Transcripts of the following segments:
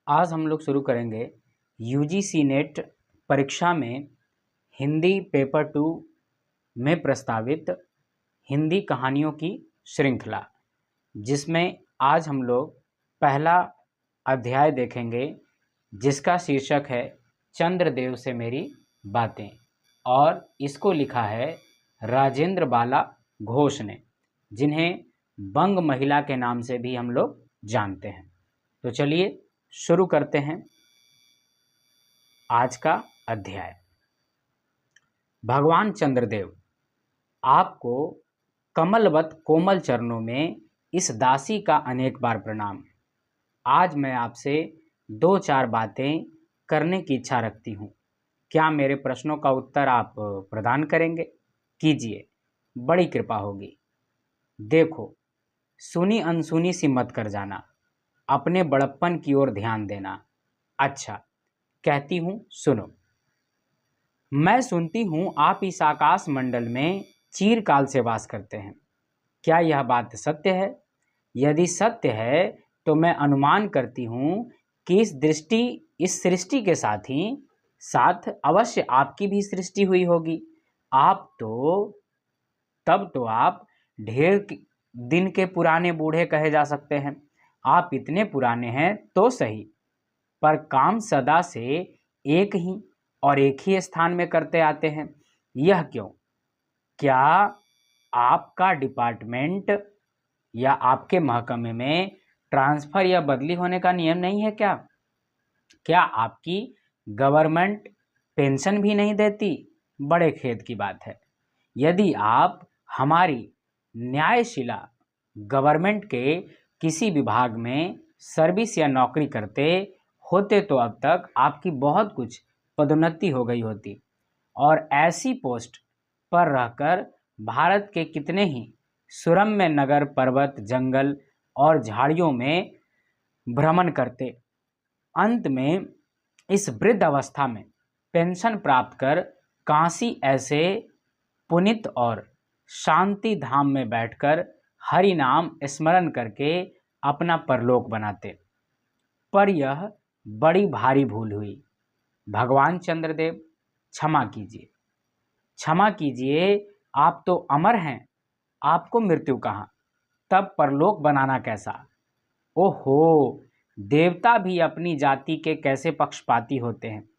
आज हम लोग शुरू करेंगे यूजीसी नेट परीक्षा में हिंदी पेपर 2 में प्रस्तावित हिंदी कहानियों की श्रृंखला, जिसमें आज हम लोग पहला अध्याय देखेंगे जिसका शीर्षक है चंद्रदेव से मेरी बातें, और इसको लिखा है राजेंद्र बाला घोष ने, जिन्हें बंग महिला के नाम से भी हम लोग जानते हैं। तो चलिए शुरू करते हैं आज का अध्याय। भगवान चंद्रदेव, आपको कमलवत कोमल चरणों में इस दासी का अनेक बार प्रणाम। आज मैं आपसे 2-4 बातें करने की इच्छा रखती हूँ। क्या मेरे प्रश्नों का उत्तर आप प्रदान करेंगे? कीजिए, बड़ी कृपा होगी। देखो, सुनी अनसुनी सी मत कर जाना, अपने बड़प्पन की ओर ध्यान देना। अच्छा, कहती हूँ सुनो। मैं सुनती हूँ आप इस आकाश मंडल में चिरकाल से वास करते हैं। क्या यह बात सत्य है? यदि सत्य है तो मैं अनुमान करती हूँ कि इस सृष्टि के साथ अवश्य आपकी भी सृष्टि हुई होगी। तब तो आप ढेर दिन के पुराने बूढ़े कहे जा सकते हैं। आप इतने पुराने हैं तो सही, पर काम सदा से एक ही स्थान में करते आते हैं। यह क्यों? क्या आपका डिपार्टमेंट या आपके महकमे में ट्रांसफर या बदली होने का नियम नहीं है क्या? क्या आपकी गवर्नमेंट पेंशन भी नहीं देती? बड़े खेद की बात है। यदि आप हमारी न्यायशिला गवर्नमेंट के किसी विभाग में सर्विस या नौकरी करते होते तो अब तक आपकी बहुत कुछ पदोन्नति हो गई होती, और ऐसी पोस्ट पर रहकर भारत के कितने ही सुरम्य नगर, पर्वत, जंगल और झाड़ियों में भ्रमण करते। अंत में इस वृद्ध अवस्था में पेंशन प्राप्त कर काशी ऐसे पुनित और शांति धाम में बैठकर हरि नाम स्मरण करके अपना परलोक बनाते। पर यह बड़ी भारी भूल हुई। भगवान चंद्रदेव, क्षमा कीजिए, क्षमा कीजिए। आप तो अमर हैं, आपको मृत्यु कहाँ, तब परलोक बनाना कैसा? ओहो, देवता भी अपनी जाति के कैसे पक्षपाती होते हैं।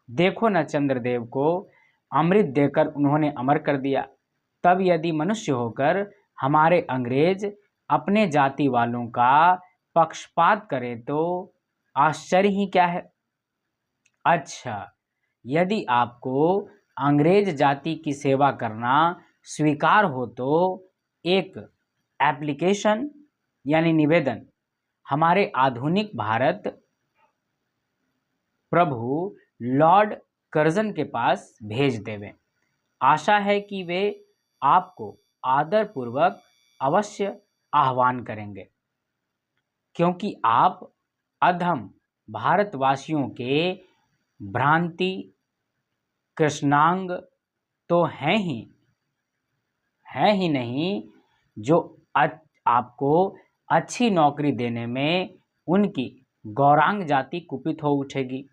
देखो न, चंद्रदेव को अमृत देकर उन्होंने अमर कर दिया। तब यदि मनुष्य होकर हमारे अंग्रेज अपने जाति वालों का पक्षपात करें तो आश्चर्य ही क्या है। अच्छा, यदि आपको अंग्रेज जाति की सेवा करना स्वीकार हो तो एक एप्लीकेशन यानी निवेदन हमारे आधुनिक भारत प्रभु लॉर्ड कर्जन के पास भेज देवें। आशा है कि वे आपको आदरपूर्वक अवश्य आह्वान करेंगे, क्योंकि आप अधम भारतवासियों के भ्रांति कृष्णांग तो हैं ही नहीं, जो आपको अच्छी नौकरी देने में उनकी गौरांग जाति कुपित हो उठेगी।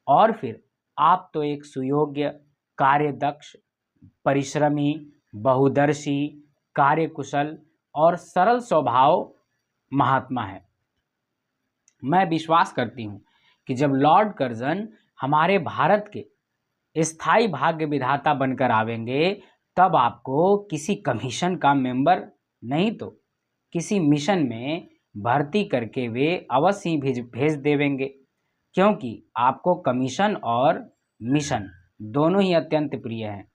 और फिर आप तो एक सुयोग्य, कार्यदक्ष, परिश्रमी, बहुदर्शी, कार्यकुशल और सरल स्वभाव महात्मा है। मैं विश्वास करती हूँ कि जब लॉर्ड कर्जन हमारे भारत के स्थायी भाग्य विधाता बनकर आवेंगे, तब आपको किसी कमीशन का मेंबर नहीं तो किसी मिशन में भर्ती करके वे अवश्य ही भेज देवेंगे, क्योंकि आपको कमीशन और मिशन दोनों ही अत्यंत प्रिय हैं।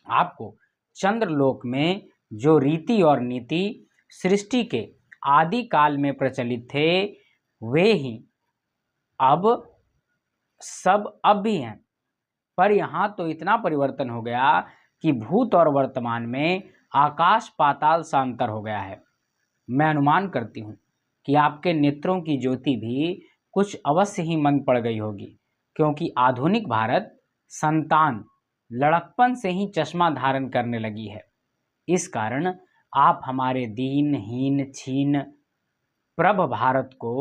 आपको चंद्रलोक में जो रीति और नीति सृष्टि के आदि काल में प्रचलित थे, वे ही अब भी हैं। पर यहाँ तो इतना परिवर्तन हो गया कि भूत और वर्तमान में आकाश पाताल सा अंतर हो गया है। मैं अनुमान करती हूँ कि आपके नेत्रों की ज्योति भी कुछ अवश्य ही मंद पड़ गई होगी, क्योंकि आधुनिक भारत संतान लड़कपन से ही चश्मा धारण करने लगी है। इस कारण आप हमारे दीन, हीन, छीन प्रभ भारत को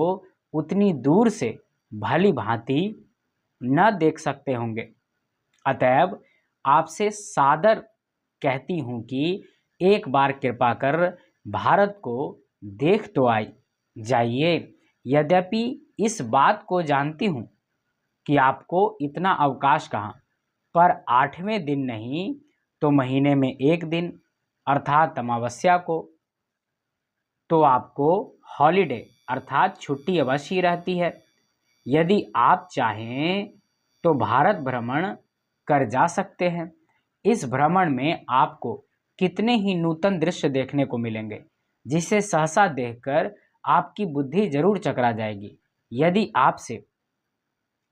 उतनी दूर से भली भांति न देख सकते होंगे। अतएव आपसे सादर कहती हूँ कि एक बार कृपा कर भारत को देख तो जाइए। यद्यपि इस बात को जानती हूँ कि आपको इतना अवकाश कहाँ, पर 8वें दिन नहीं तो महीने में एक दिन अर्थात अमावस्या को तो आपको हॉलिडे अर्थात छुट्टी अवश्य रहती है। यदि आप चाहें तो भारत भ्रमण कर जा सकते हैं। इस भ्रमण में आपको कितने ही नूतन दृश्य देखने को मिलेंगे, जिसे सहसा देखकर आपकी बुद्धि जरूर चकरा जाएगी। यदि आपसे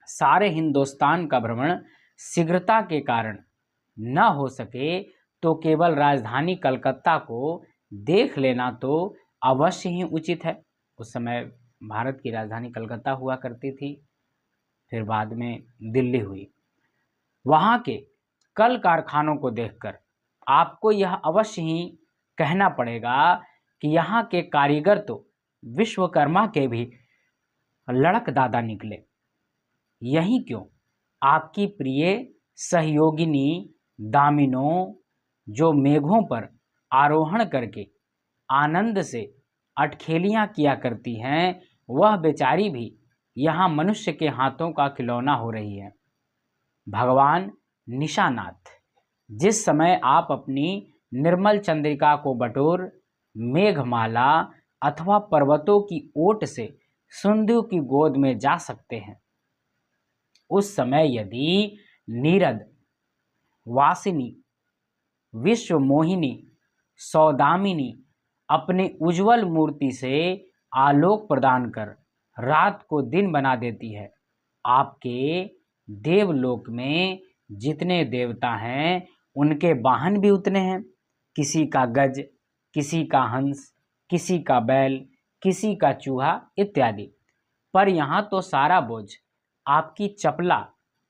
सारे हिंदुस्तान का भ्रमण शीघ्रता के कारण न हो सके तो केवल राजधानी कलकत्ता को देख लेना तो अवश्य ही उचित है। उस समय भारत की राजधानी कलकत्ता हुआ करती थी, फिर बाद में दिल्ली हुई। वहाँ के कल कारखानों को देखकर आपको यह अवश्य ही कहना पड़ेगा कि यहाँ के कारीगर तो विश्वकर्मा के भी लड़क दादा निकले। यही क्यों आपकी प्रिय सहयोगिनी दामिनो, जो मेघों पर आरोहण करके आनंद से अटखेलियाँ किया करती हैं, वह बेचारी भी यहाँ मनुष्य के हाथों का खिलौना हो रही है। भगवान निशानाथ, जिस समय आप अपनी निर्मल चंद्रिका को बटोर मेघमाला अथवा पर्वतों की ओट से सिंधु की गोद में जा सकते हैं, उस समय यदि नीरद, वासिनी, विश्व मोहिनी, सौदामिनी अपने उज्जवल मूर्ति से आलोक प्रदान कर रात को दिन बना देती है, आपके देवलोक में जितने देवता हैं उनके वाहन भी उतने हैं। किसी का गज, किसी का हंस, किसी का बैल, किसी का चूहा इत्यादि। पर यहाँ तो सारा बोझ आपकी चपला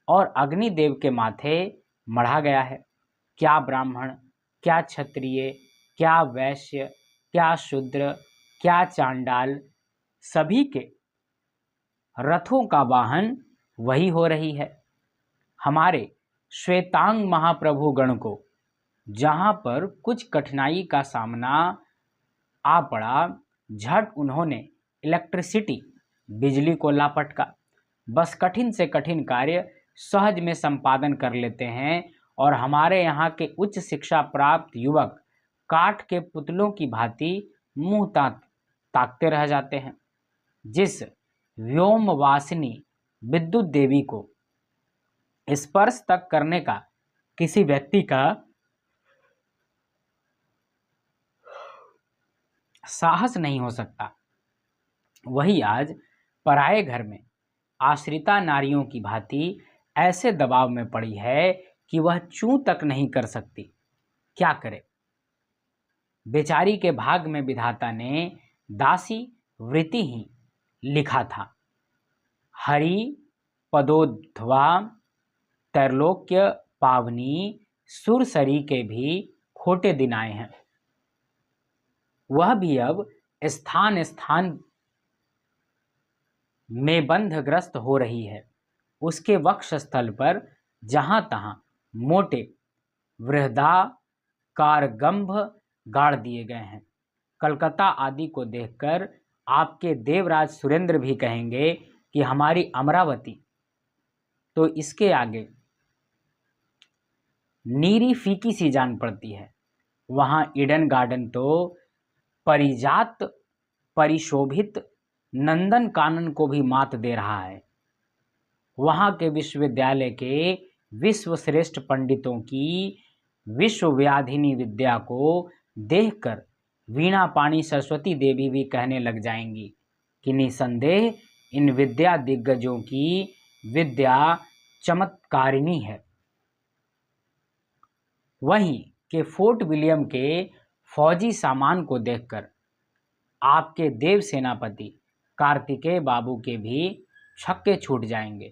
और अग्निदेव के माथे मढ़ा गया है। क्या ब्राह्मण, क्या क्षत्रिय, क्या वैश्य, क्या शूद्र, क्या चांडाल, सभी के रथों का वाहन वही हो रही है। हमारे श्वेतांग महाप्रभु गण को जहाँ पर कुछ कठिनाई का सामना आ पड़ा, झट उन्होंने इलेक्ट्रिसिटी, बिजली को लापटका। बस कठिन से कठिन कार्य सहज में संपादन कर लेते हैं और हमारे यहाँ के उच्च शिक्षा प्राप्त युवक काठ के पुतलों की भांति मुंह ताकते रह जाते हैं। जिस व्योमवासिनी विद्युत देवी को स्पर्श तक करने का किसी व्यक्ति का साहस नहीं हो सकता, वही आज पराये घर में आश्रिता नारियों की भांति ऐसे दबाव में पड़ी है कि वह चूं तक नहीं कर सकती। क्या करे? बेचारी के भाग में विधाता ने दासी वृत्ति ही लिखा था। हरि पदोध्वा त्रैलोक्य पावनी सुरसरी के भी खोटे दिन आए हैं। वह भी अब स्थान स्थान में बंधग्रस्त हो रही है। उसके वक्षस्थल पर जहां तहां मोटे वृहदाकार गंभ गाड़ दिए गए हैं। कलकत्ता आदि को देखकर आपके देवराज सुरेंद्र भी कहेंगे कि हमारी अमरावती तो इसके आगे नीरी फीकी सी जान पड़ती है। वहाँ ईडन गार्डन तो परिजात परिशोभित नंदन कानन को भी मात दे रहा है। वहाँ के विश्वविद्यालय के विश्वश्रेष्ठ पंडितों की विश्वव्याधिनी विद्या को देखकर वीणा पाणी सरस्वती देवी भी कहने लग जाएंगी कि निसंदेह इन विद्या दिग्गजों की विद्या चमत्कारिणी है। वहीं के फोर्ट विलियम के फौजी सामान को देखकर आपके देव सेनापति कार्तिकेय बाबू के भी छक्के छूट जाएंगे,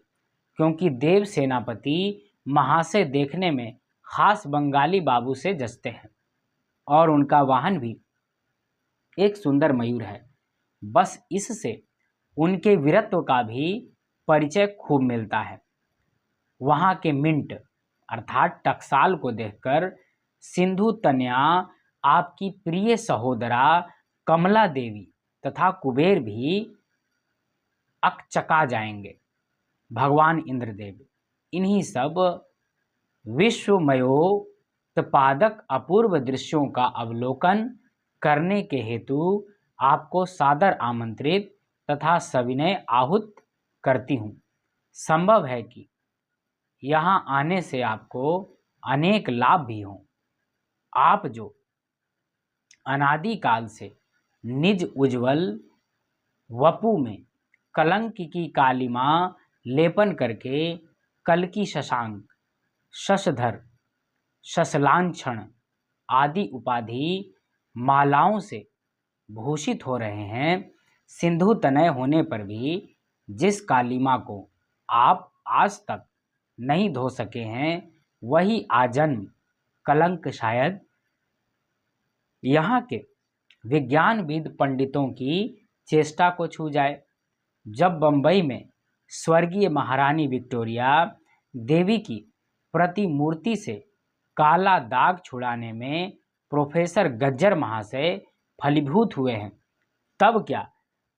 क्योंकि देव सेनापति महाशय देखने में खास बंगाली बाबू से जचते हैं और उनका वाहन भी एक सुंदर मयूर है। बस इससे उनके वीरत्व का भी परिचय खूब मिलता है। वहाँ के मिंट अर्थात टकसाल को देखकर सिंधु तनया, आपकी प्रिय सहोदरा कमला देवी तथा कुबेर भी अकचका जाएंगे। भगवान इंद्रदेव इन्हीं सब विश्वमयोत्पादक अपूर्व दृश्यों का अवलोकन करने के हेतु आपको सादर आमंत्रित तथा सविनय आहूत करती हूँ। संभव है कि यहाँ आने से आपको अनेक लाभ भी हों। आप जो अनादिकाल से निज उज्ज्वल वपु में कलंक की कालिमा लेपन करके कल्कि शशांक, शशधर, शशलांछन आदि उपाधि मालाओं से भूषित हो रहे हैं, सिंधु तनय होने पर भी जिस कालिमा को आप आज तक नहीं धो सके हैं, वही आजन्म कलंक शायद यहाँ के विज्ञानविद पंडितों की चेष्टा को छू जाए। जब बंबई में स्वर्गीय महारानी विक्टोरिया देवी की प्रतिमूर्ति से काला दाग छुड़ाने में प्रोफेसर गज्जर महाशय फलीभूत हुए हैं, तब क्या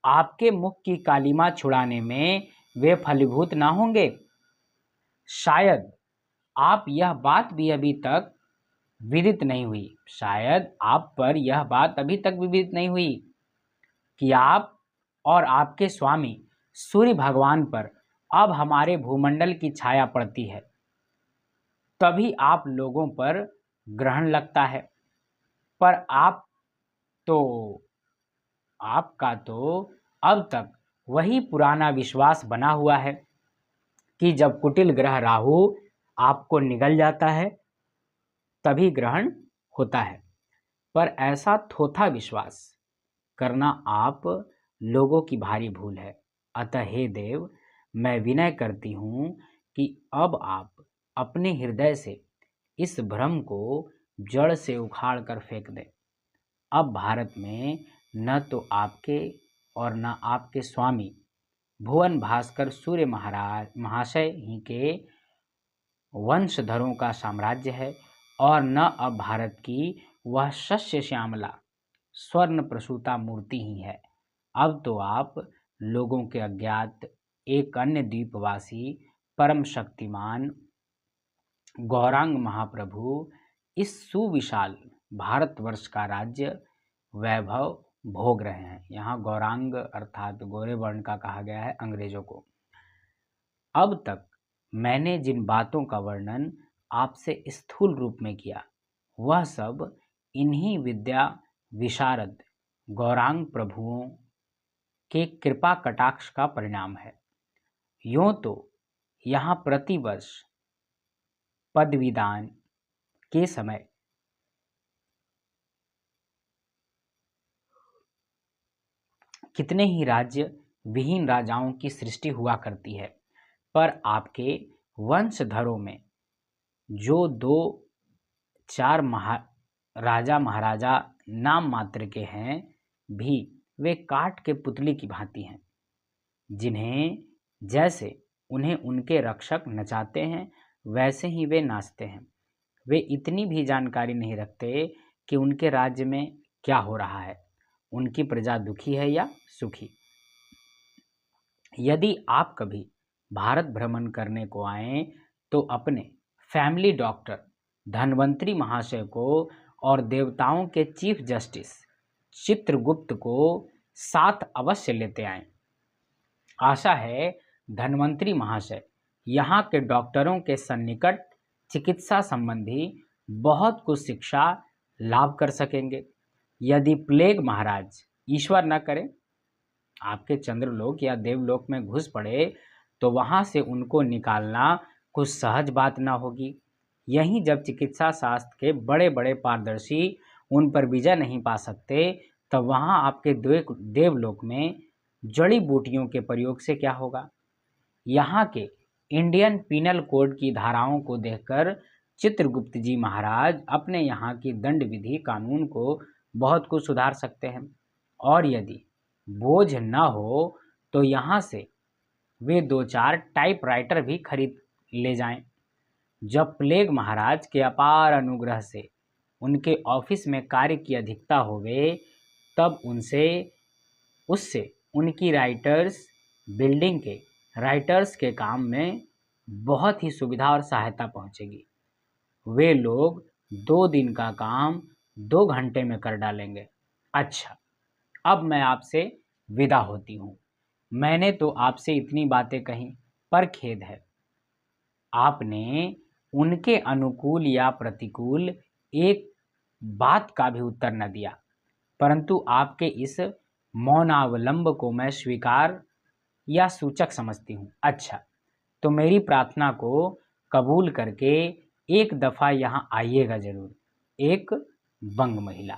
आपके मुख की कालिमा छुड़ाने में वे फलीभूत ना होंगे? शायद आप यह बात भी अभी तक विदित नहीं हुई, शायद आप पर यह बात अभी तक विदित नहीं हुई कि आप और आपके स्वामी सूर्य भगवान पर अब हमारे भूमंडल की छाया पड़ती है, तभी आप लोगों पर ग्रहण लगता है। पर आपका तो अब तक वही पुराना विश्वास बना हुआ है कि जब कुटिल ग्रह राहु आपको निगल जाता है तभी ग्रहण होता है। पर ऐसा थोथा विश्वास करना आप लोगों की भारी भूल है। अतः हे देव, मैं विनय करती हूँ कि अब आप अपने हृदय से इस भ्रम को जड़ से उखाड़ कर फेंक दें। अब भारत में न तो आपके और न आपके स्वामी भुवन भास्कर सूर्य महाशय ही के वंशधरों का साम्राज्य है, और न अब भारत की वह शस्य श्यामला स्वर्ण प्रसूता मूर्ति ही है। अब तो आप लोगों के अज्ञात एक अन्य द्वीपवासी परम शक्तिमान गौरांग महाप्रभु इस सुविशाल भारतवर्ष का राज्य वैभव भोग रहे हैं। यहाँ गौरांग अर्थात गोरे वर्ण का कहा गया है अंग्रेजों को। अब तक मैंने जिन बातों का वर्णन आपसे स्थूल रूप में किया, वह सब इन्हीं विद्या विशारद गौरांग प्रभुओं के कृपा कटाक्ष का परिणाम है। यूँ तो यहाँ प्रतिवर्ष पदवीदान के समय कितने ही राज्य विहीन राजाओं की सृष्टि हुआ करती है, पर आपके वंशधरों में जो 2-4 राजा महाराजा नाम मात्र के हैं, भी वे काठ के पुतली की भांति हैं, जिन्हें जैसे उन्हें उनके रक्षक नचाते हैं वैसे ही वे नाचते हैं। वे इतनी भी जानकारी नहीं रखते कि उनके राज्य में क्या हो रहा है, उनकी प्रजा दुखी है या सुखी। यदि आप कभी भारत भ्रमण करने को आएं तो अपने फैमिली डॉक्टर धन्वंतरी महाशय को और देवताओं के चीफ जस्टिस चित्रगुप्त को साथ अवश्य लेते आएं। आशा है धन्वंतरी महाशय यहाँ के डॉक्टरों के सन्निकट चिकित्सा संबंधी बहुत कुछ शिक्षा लाभ कर सकेंगे। यदि प्लेग महाराज ईश्वर न करे आपके चंद्रलोक या देवलोक में घुस पड़े तो वहाँ से उनको निकालना कुछ सहज बात न होगी। यहीं जब चिकित्सा शास्त्र के बड़े बड़े पारदर्शी उन पर विजय नहीं पा सकते, तब वहाँ आपके देवलोक में जड़ी बूटियों के प्रयोग से क्या होगा। यहाँ के इंडियन पीनल कोड की धाराओं को देखकर चित्रगुप्त जी महाराज अपने यहाँ की दंड विधि कानून को बहुत कुछ सुधार सकते हैं। और यदि बोझ न हो तो यहाँ से वे 2-4 टाइपराइटर भी खरीद ले जाएं। जब प्लेग महाराज के अपार अनुग्रह से उनके ऑफिस में कार्य की अधिकता होवे, तब उससे उनकी बिल्डिंग के राइटर्स के काम में बहुत ही सुविधा और सहायता पहुंचेगी। वे लोग 2 दिन का काम 2 घंटे में कर डालेंगे। अच्छा, अब मैं आपसे विदा होती हूँ। मैंने तो आपसे इतनी बातें कहीं, पर खेद है आपने उनके अनुकूल या प्रतिकूल एक बात का भी उत्तर न दिया। परंतु आपके इस मौनावलंब को मैं स्वीकार या सूचक समझती हूँ। अच्छा, तो मेरी प्रार्थना को कबूल करके एक दफ़ा यहाँ आइएगा ज़रूर, एक बंग महिला।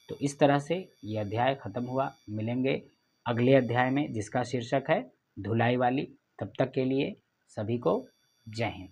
तो इस तरह से ये अध्याय ख़त्म हुआ। मिलेंगे अगले अध्याय में जिसका शीर्षक है धुलाई वाली। तब तक के लिए सभी को जय हिंद।